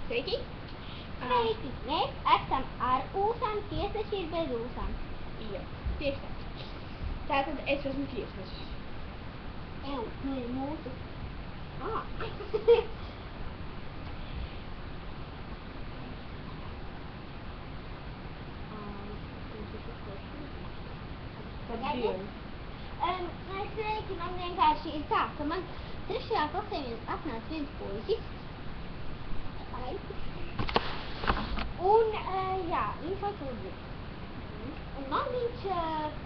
Sveiki! Sveiki! Mēs esam ar ūsām, tiesneši ir bez ūsām. Jā, tieši tā. Tātad es esmu tiesnesis. Nu ir mūsu. Labdien! Sveiki, man vienkārši ir tā, ka man 3. klasē atnāca viens puisis. Un, jā, viņš sauc Ludvigs. Un man viņš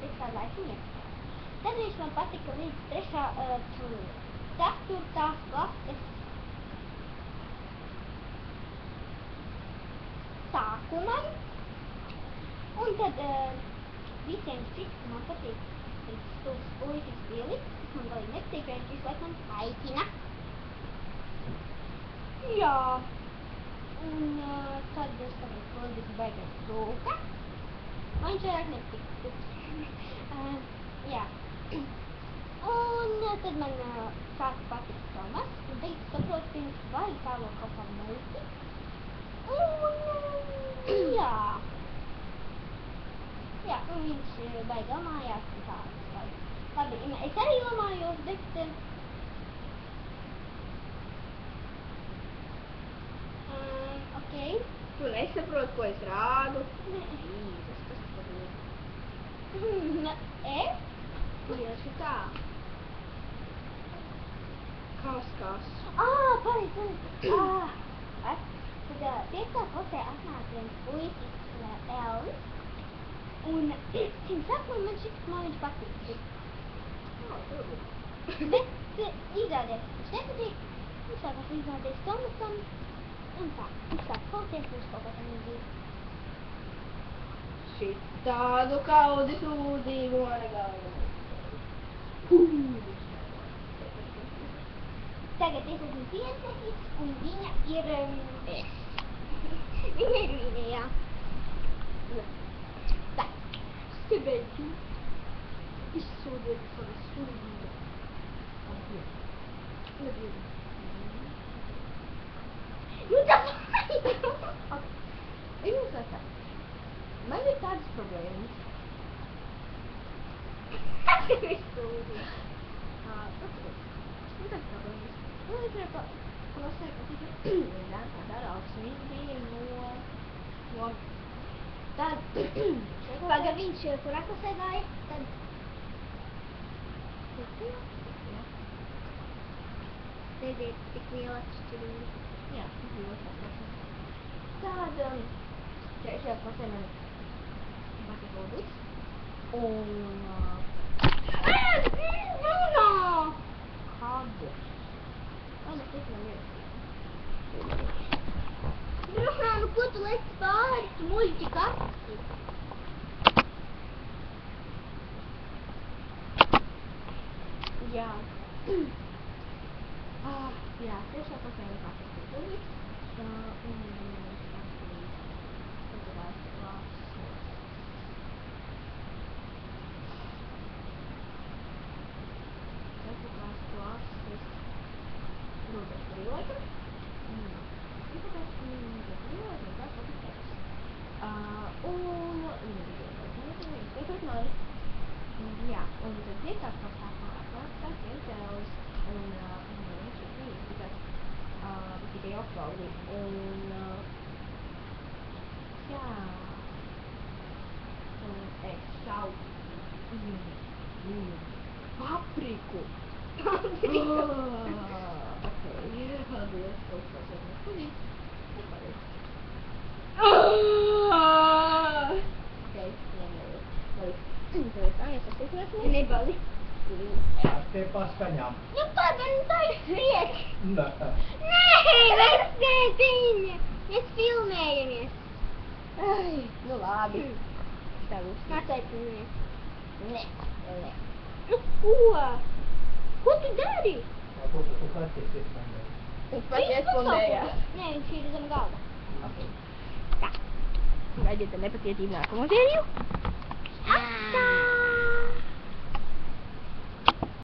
pēc kādu laiku iepatās. Tad viņš man patika līdz 4. klases sākumam. Un tad visiem šķiet, ka man patīk tas puisis Vilis. Tas man galīgi nepatīk, jo viņš visu laiku man kaitina. Jā. Un tad es saprotu, ka Ludvigs beigās trūka. Man viņš vairāk nepatīk. Jā. Un tad man sāka patikt Tomas. Un tagad es saprotu, ka viņš vajag tālo kaut kā muļķi. Un jā. Jā, un viņš baigi lamājās un tā. Labi, es arī lamājos, bet... ok. Tu nesaproti, ko es rādu? Nē. Jīzus, kas tas ir? Tieši tā. Kas? Pareizi. Tad 5. klasē atnāca viens puisis Elvis. Un sākumā man šķiet, ka man viņš patīk. Bet izrādījās, ka viņš nepatīk. Viņš sākās izrādījās Tomasam. Un tā, viņš sāk klausies, viņš kaut kā tam izdzīv. Šitādu kaudi sūdību man galvā. Tagad es esmu tiesnesis, un viņa ir... Viņa ir vīnējā. Tā. Sveiki! Izsūdiet savu sūdību. Labdien! Nu davai! Jums tā. Man ir tādas problēmas. Tas ir sūdība. Tas problēmas. Man ir klasē, ka tikai nākā darāks. Viņš bija no... Tad... Paga viņš, kurā klasē gāja? Tad... Tad ir tik liela atšķirība. Jā, tas bija otrā klasē. Tad... 3. klasē man patika Ludvigs. Un... Kad? Mēs tiekam ierakstīt. Nu, ko tu lec pāri? Tu muļķi kasti. Jā. Jā, 3. klasē man patika Ludvigs. Un... Jā, un tad 5. klasē atnāca viens Elvis, un viņš ir bijis tikai oktobrī, un jā, un es saucu viņu papriku. Ok, paldies, uzklausot mums studijas. Nebali. Te paskaņām. Nu, pagaļ, tā ir prieks. Nē. Nē, mēs viņa. Mēs filmējamies. Ai, nu labi. Ataicinājums. Nē. Nu, ko? Ko tu dari? Tu pats iespējams. Viņš pats iespondējās. Nē, viņš ir zem galda. Ok. Tā. Gaidiet ar nepacietību nākamo sēriju. Atā!